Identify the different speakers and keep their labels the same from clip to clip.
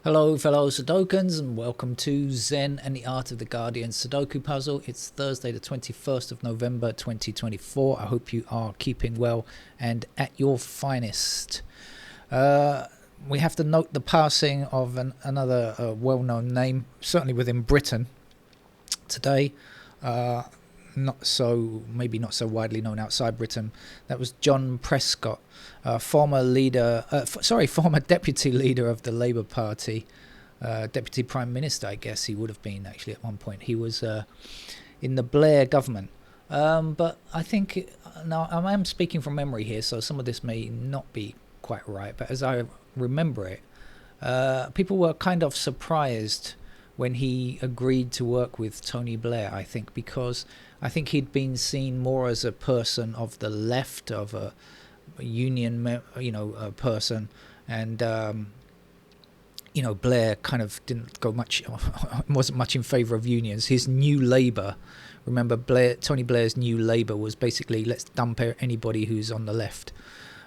Speaker 1: Hello fellow Sudokans and welcome to Zen and the Art of the Guardian Sudoku Puzzle. It's Thursday the 21st of November 2024. I hope you are keeping well and at your finest. We have to note the passing of another well-known name, certainly within Britain today. Maybe not so widely known outside Britain. That was John Prescott, former deputy leader of the Labour Party, deputy prime minister, I guess he would have been actually at one point. He was in the Blair government. But I think, now I am speaking from memory here, so some of this may not be quite right, but as I remember it, people were kind of surprised when he agreed to work with Tony Blair, I think, because I think he'd been seen more as a person of the left, of a union, a person, and Blair kind of didn't go much, wasn't much in favour of unions. His New Labour, remember Tony Blair's New Labour was basically let's dump anybody who's on the left,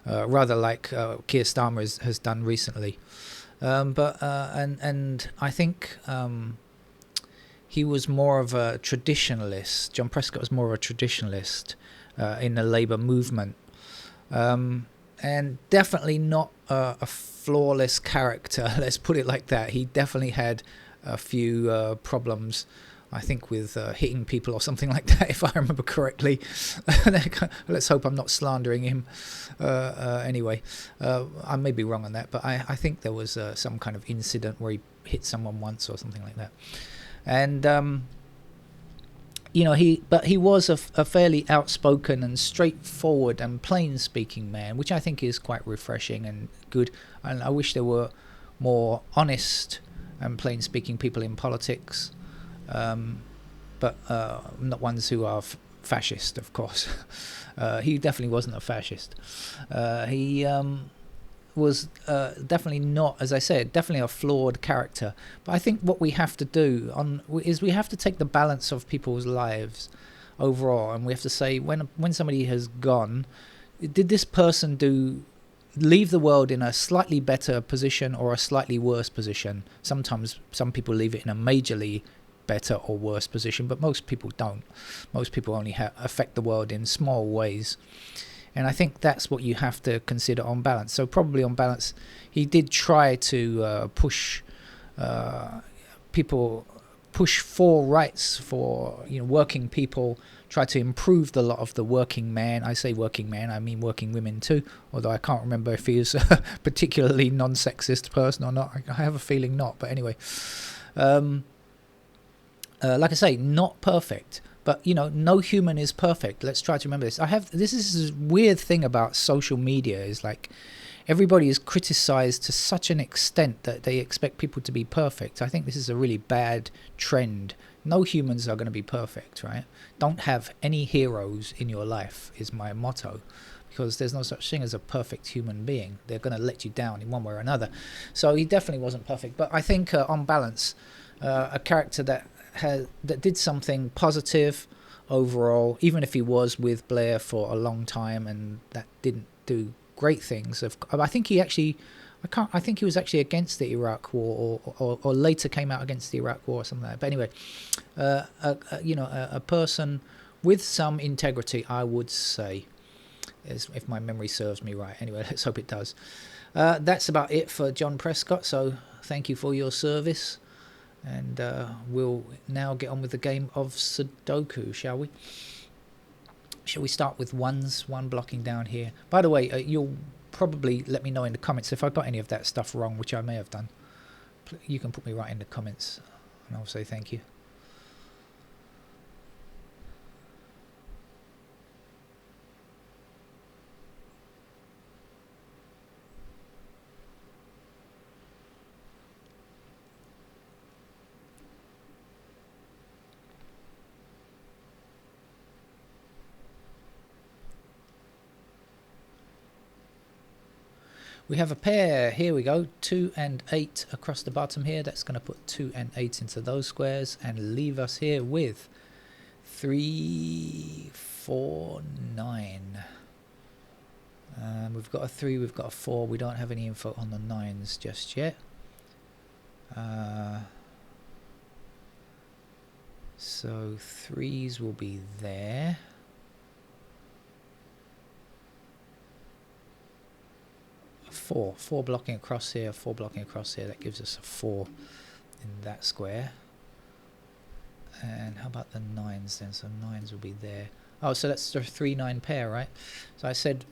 Speaker 1: rather like Keir Starmer has done recently. And I think he was more of a traditionalist. John Prescott was more of a traditionalist in the Labour movement, and definitely not a flawless character. Let's put it like that. He definitely had a few problems, I think, with hitting people or something like that, if I remember correctly. Let's hope I'm not slandering him. Anyway, I may be wrong on that, but I think there was some kind of incident where he hit someone once or something like that. And he was a fairly outspoken and straightforward and plain-speaking man, which I think is quite refreshing and good. And I wish there were more honest and plain-speaking people in politics. But not ones who are fascist, of course. He definitely wasn't a fascist. He was definitely not, as I said, definitely a flawed character. But I think what we have to do is we have to take the balance of people's lives overall, and we have to say when somebody has gone, did this person leave the world in a slightly better position or a slightly worse position? Sometimes some people leave it in a majorly better or worse position, but most people don't. Most people only affect the world in small ways, and I think that's what you have to consider on balance. So probably on balance, he did try to push for rights for working people, try to improve the lot of the working man. I say working man, I mean working women too, although I can't remember if he was a particularly non-sexist person or not. I have a feeling not, but anyway. Like I say, not perfect, but no human is perfect. Let's try to remember this. This is a weird thing about social media, is like everybody is criticized to such an extent that they expect people to be perfect. I think this is a really bad trend. No humans are going to be perfect, right? Don't have any heroes in your life is my motto, because there's no such thing as a perfect human being. They're going to let you down in one way or another. So he definitely wasn't perfect, but I think on balance, a character that did something positive overall, even if he was with Blair for a long time and that didn't do great things. I think he was actually against the Iraq War, or later came out against the Iraq War or something like that. But anyway, a person with some integrity, I would say, if my memory serves me right. Anyway, let's hope it does. That's about it for John Prescott, so thank you for your service. And we'll now get on with the game of Sudoku, shall we? Shall we start with one blocking down here? By the way, you'll probably let me know in the comments if I got any of that stuff wrong, which I may have done. You can put me right in the comments, and I'll say thank you. We have a pair, here we go, 2 and 8 across the bottom here. That's going to put 2 and 8 into those squares and leave us here with 3, 4, 9. We've got a 3, we've got a 4. We don't have any info on the 9s just yet. So 3s will be there. Four blocking across here, 4 blocking across here. That gives us a 4 in that square. And how about the 9s then? So 9s will be there. Oh, so that's the 3-9 pair, right? So I said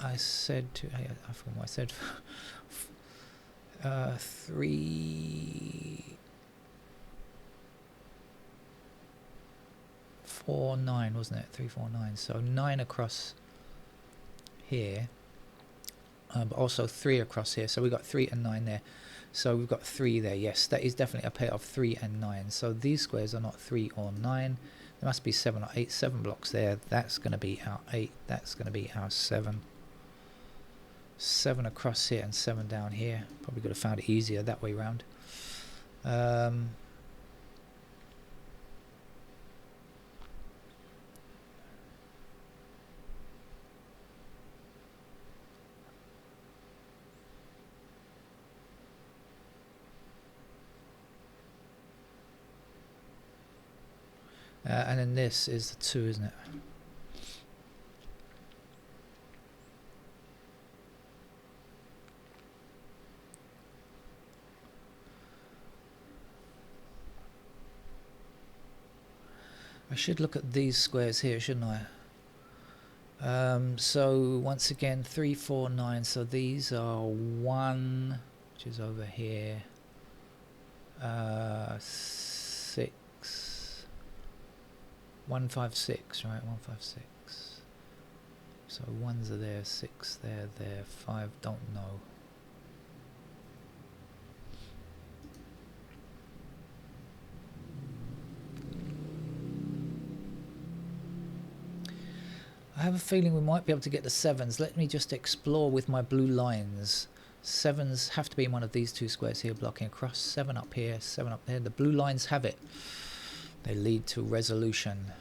Speaker 1: I forgot what I said. 3, 4, 9, wasn't it? 3, 4, 9. So 9 across here, but also 3 across here. So we got 3 and 9 there. So we've got 3 there. Yes, that is definitely a pair of 3 and 9. So these squares are not 3 or 9. There must be 7 or 8. 7 blocks there. That's going to be our 8. That's going to be our 7. 7 across here and 7 down here. Probably could have found it easier that way round. And then this is the 2, isn't it? I should look at these squares here, shouldn't I? So once again, 3, 4, 9. So these are 1, which is over here. 6. 1, 5, 6, right? 1, 5, 6. So 1s are there, 6 there, 5, don't know. I have a feeling we might be able to get the 7s. Let me just explore with my blue lines. 7s have to be in one of these 2 squares here, blocking across. 7 up here, 7 up there. The blue lines have it. They lead to resolution.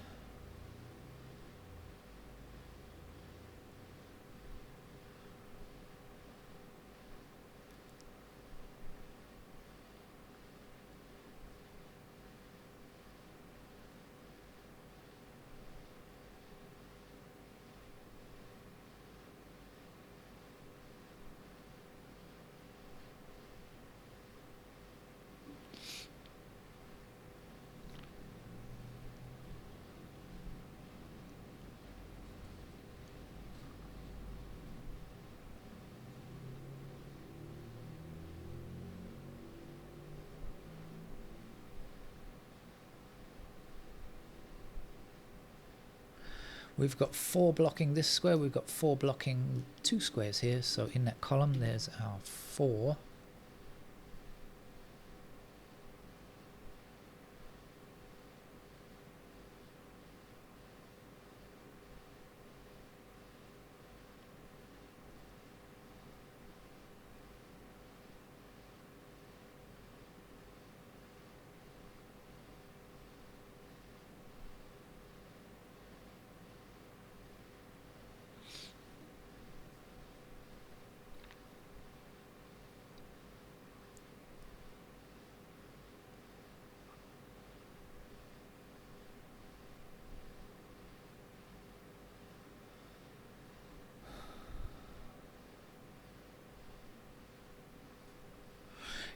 Speaker 1: We've got 4 blocking this square, we've got 4 blocking 2 squares here, so in that column there's our 4.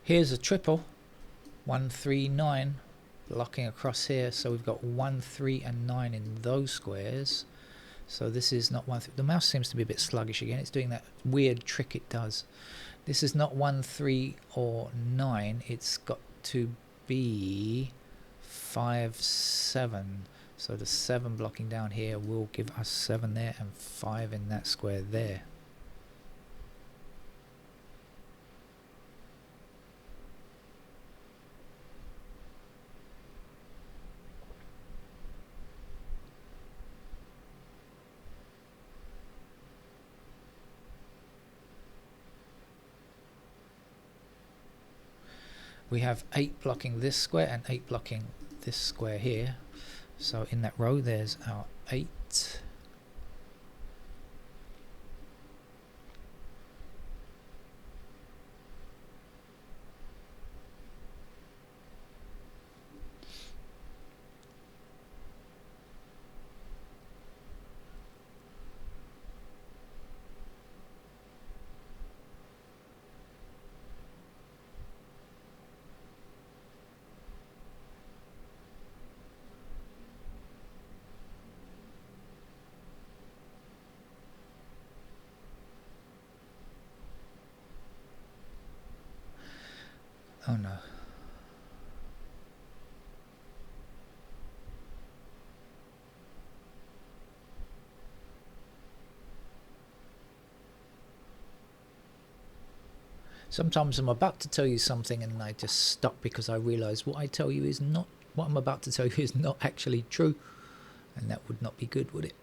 Speaker 1: Here's a triple, 1, 3, 9, blocking across here. So we've got 1, 3, and 9 in those squares. So this is not 1. The mouse seems to be a bit sluggish again. It's doing that weird trick it does. This is not 1, 3, or 9. It's got to be 5, 7. So the 7 blocking down here will give us 7 there and 5 in that square there. We have 8 blocking this square and 8 blocking this square here. So in that row there's our 8. Oh no. Sometimes I'm about to tell you something and I just stop because I realize what I tell you is not, what I'm about to tell you is not actually true. And that would not be good, would it?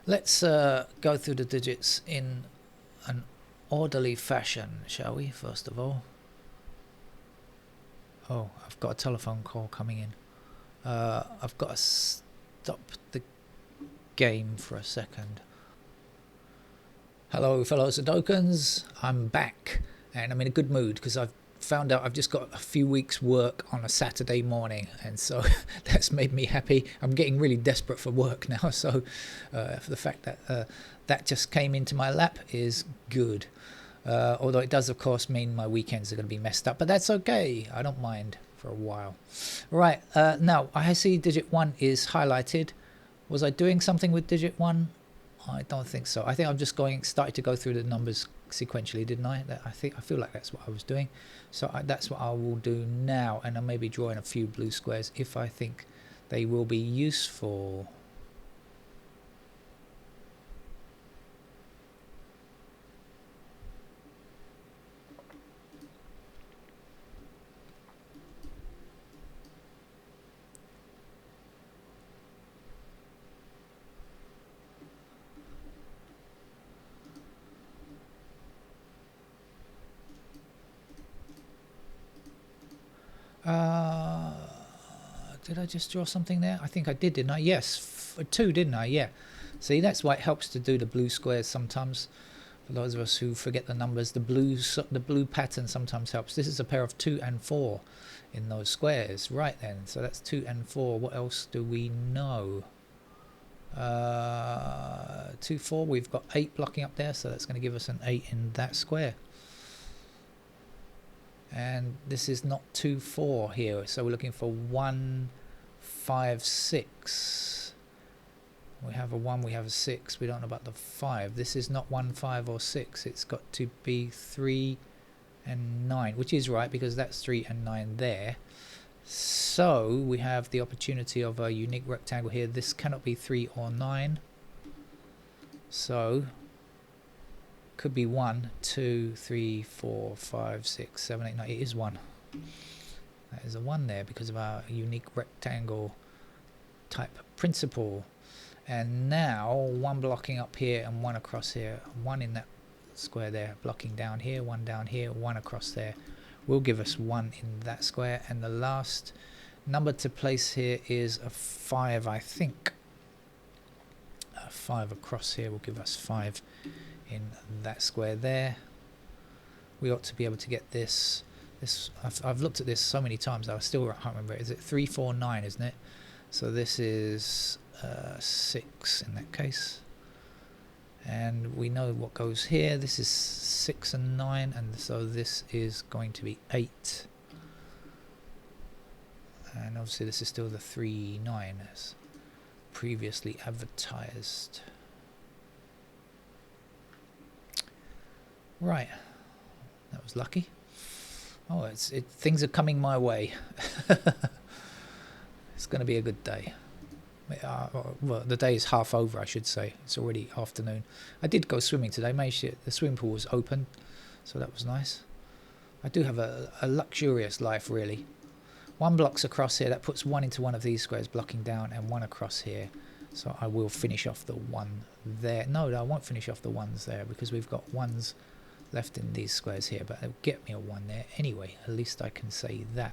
Speaker 1: Let's go through the digits in an orderly fashion, shall we, first of all? Oh, I've got a telephone call coming in. I've got to stop the game for a second. Hello, fellow Sudokans. I'm back, and I'm in a good mood because I've found out I've just got a few weeks work on a Saturday morning, and so that's made me happy. I'm getting really desperate for work now, so for the fact that that just came into my lap is good. Although it does of course mean my weekends are going to be messed up, but that's okay. I don't mind for a while. Right, now I see digit 1 is highlighted. Was I doing something with digit 1? I don't think so. I think I'm just started to go through the numbers sequentially, didn't I? I feel like that's what I was doing. So that's what I will do now, and I'll maybe draw in a few blue squares if I think they will be useful. Did I just draw something there? I think I did, didn't I? Yes, 2, didn't I? Yeah. See, that's why it helps to do the blue squares sometimes. For those of us who forget the numbers, the blue pattern sometimes helps. This is a pair of 2 and 4 in those squares. Right then, so that's 2 and 4. What else do we know? 2, 4, we've got 8 blocking up there, so that's going to give us an 8 in that square. And this is not 2, 4 here, so we're looking for 1, 5, 6. We have a 1, we have a 6, we don't know about the 5. This is not 1, 5 or 6, it's got to be 3 and 9, which is right because that's 3 and 9 there. So we have the opportunity of a unique rectangle here. This cannot be 3 or 9, so could be 1, 2, 3, 4, 5, 6, 7, 8, 9. It is 1. That is a 1 there because of our unique rectangle type principle. And now 1 blocking up here and 1 across here. 1 in that square there, blocking down here, 1 down here, 1 across there will give us 1 in that square. And the last number to place here is a 5, I think. A 5 across here will give us 5 in that square there. We ought to be able to get this. I've looked at this so many times I still can't remember. Is it 3, 4, 9, isn't it? So this is 6 in that case, and we know what goes here. This is 6 and 9, and so this is going to be 8, and obviously this is still the 3, 9 as previously advertised. Right, that was lucky. Oh, things are coming my way. It's going to be a good day. Well, the day is half over, I should say. It's already afternoon. I did go swimming today. The swimming pool was open, so that was nice. I do have a luxurious life, really. 1 blocks across here. That puts 1 into one of these squares, blocking down, and 1 across here. So I will finish off the 1 there. No, I won't finish off the 1s there because we've got 1s left in these squares here, but it'll get me a 1 there anyway. At least I can say that.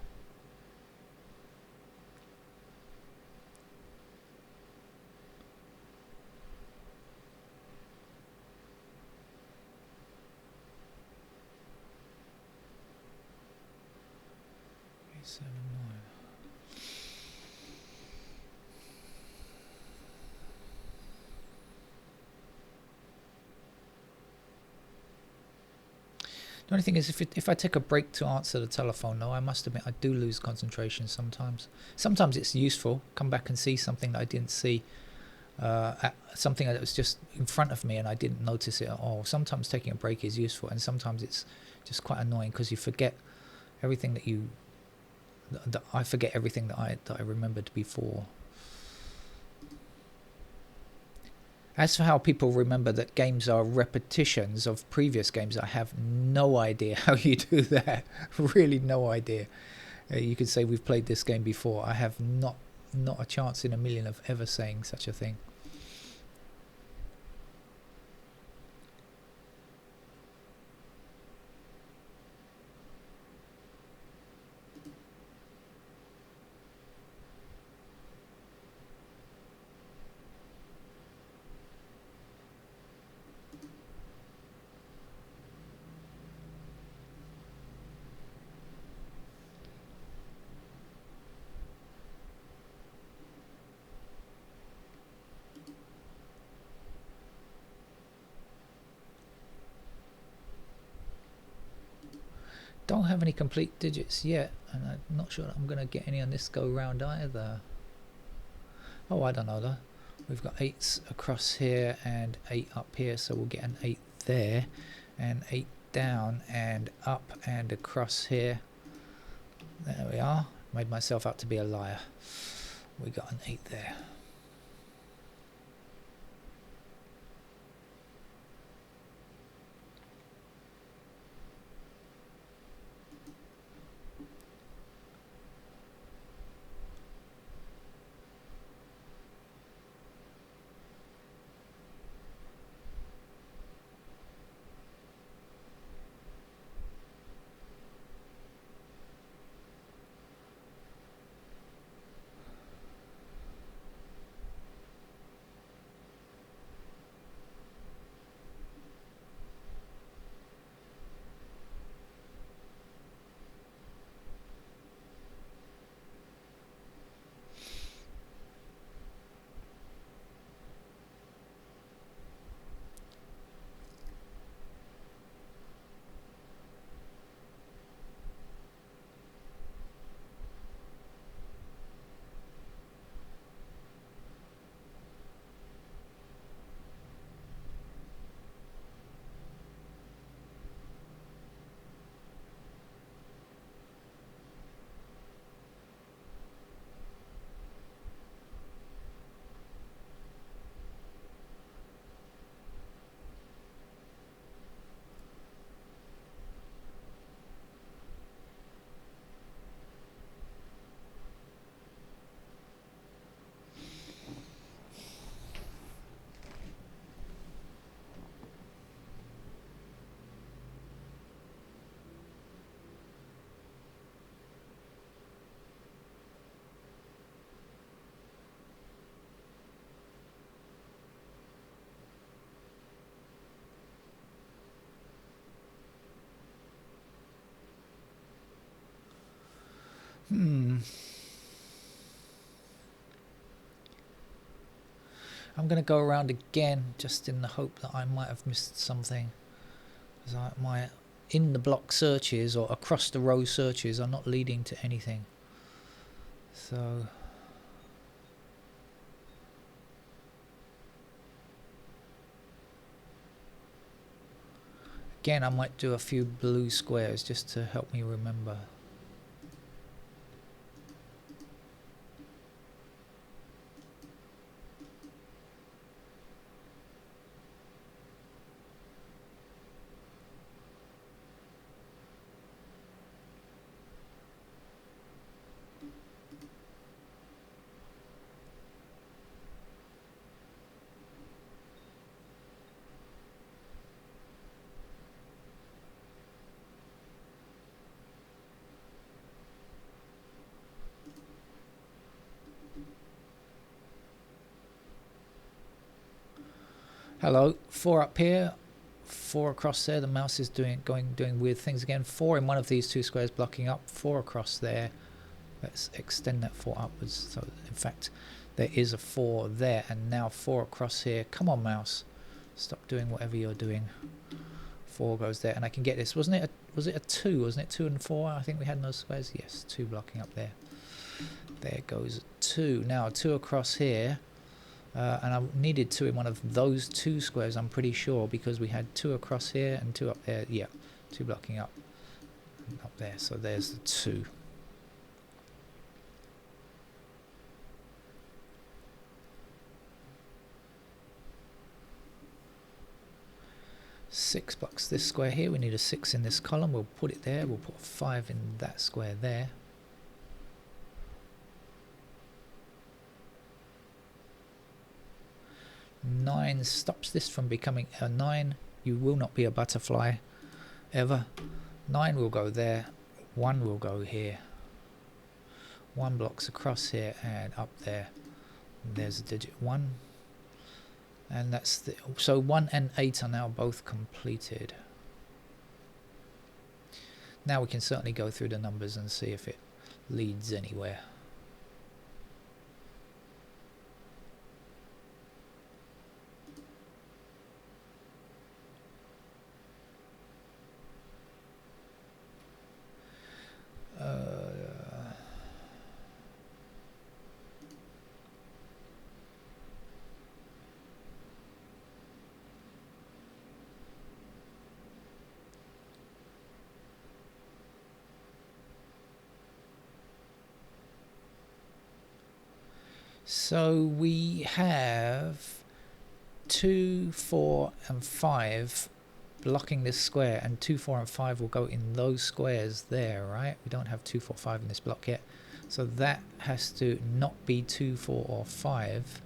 Speaker 1: The only thing is, if I take a break to answer the telephone, though, I must admit I do lose concentration sometimes. Sometimes it's useful. Come back and see something that I didn't see, something that was just in front of me and I didn't notice it at all. Sometimes taking a break is useful, and sometimes it's just quite annoying because you forget everything that I forget everything that I remembered before. As for how people remember that games are repetitions of previous games, I have no idea how you do that. Really no idea. You could say we've played this game before. I have not a chance in a million of ever saying such a thing. Don't have any complete digits yet, and I'm not sure that I'm going to get any on this go round either. Oh, I don't know though. We've got 8s across here and 8 up here, so we'll get an 8 there and 8 down and up and across here. There we are. Made myself out to be a liar. We got an 8 there. I'm going to go around again just in the hope that I might have missed something. Because my in the block searches or across the row searches are not leading to anything. So again, I might do a few blue squares just to help me remember. Hello, 4 up here, 4 across there. The mouse is doing weird things again. 4 in one of these 2 squares blocking up, 4 across there. Let's extend that 4 upwards. So in fact, there is a 4 there, and now 4 across here. Come on, mouse, stop doing whatever you're doing. 4 goes there, and I can get this. Was it a 2? Wasn't it 2 and 4? I think we had in those squares. Yes, 2 blocking up there. There goes 2. Now 2 across here. And I needed 2 in one of those 2 squares, I'm pretty sure, because we had 2 across here and 2 up there. Yeah, 2 blocking up there. So there's the 2. Six blocks this square here. We need a 6 in this column. We'll put it there. We'll put 5 in that square there. Nine stops this from becoming a 9. You will not be a butterfly ever. 9 will go there. 1 will go here. 1 blocks across here and up there. There's a digit 1. And that's the, so 1 and 8 are now both completed. Now we can certainly go through the numbers and see if it leads anywhere. So we have 2, 4 and 5 blocking this square, and 2, 4 and 5 will go in those squares there, right? We don't have 2, 4, 5 in this block yet, so that has to not be 2, 4 or 5.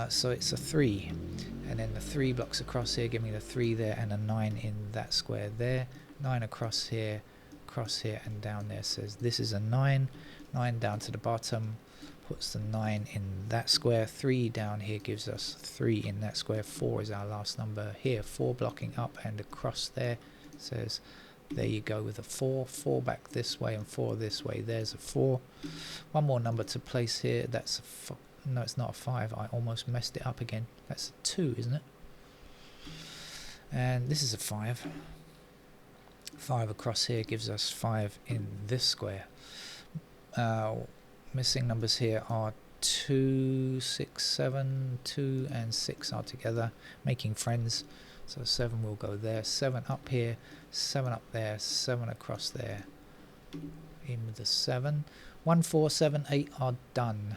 Speaker 1: So it's a 3, and then the 3 blocks across here, give me the 3 there, and a 9 in that square there. 9 across here, and down there says this is a 9. 9 down to the bottom puts the 9 in that square. 3 down here gives us 3 in that square. 4 is our last number here. 4 blocking up and across there says, there you go with a 4. 4 back this way and 4 this way. There's a 4. One more number to place here. That's a no, it's not a 5. I almost messed it up again. That's a 2, isn't it? And this is a 5. 5 across here gives us 5 in this square. Missing numbers here are 2, 6, 7, 2 and 6 are together, making friends. So 7 will go there, 7 up here, 7 up there, 7 across there. In with the 7. 1, 4, 7, 8 are done.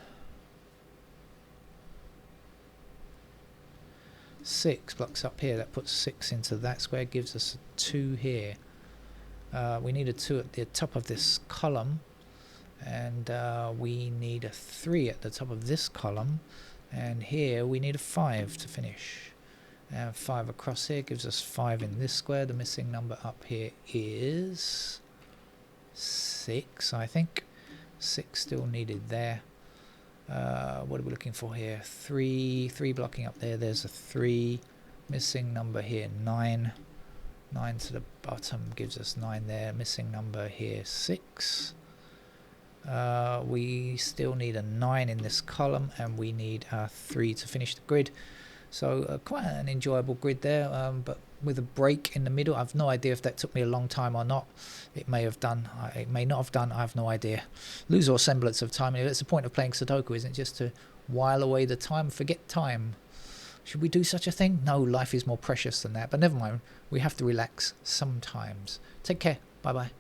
Speaker 1: 6 blocks up here, that puts 6 into that square, gives us a 2 here. We need a 2 at the top of this column, and we need a 3 at the top of this column, and here we need a 5 to finish. And 5 across here gives us 5 in this square. The missing number up here is 6, I think. 6 still needed there. What are we looking for here? 3 blocking up there. There's a 3. Missing number here 9. 9 to the bottom gives us 9 there. Missing number here 6. We still need a 9 in this column, and we need a 3 to finish the grid. So quite an enjoyable grid there, but with a break in the middle. I've no idea if that took me a long time or not. It may have done, it may not have done, I have no idea. Lose all semblance of time. That's the point of playing Sudoku, isn't it? Just to while away the time, forget time. Should we do such a thing? No, life is more precious than that, but never mind. We have to relax sometimes. Take care. Bye bye.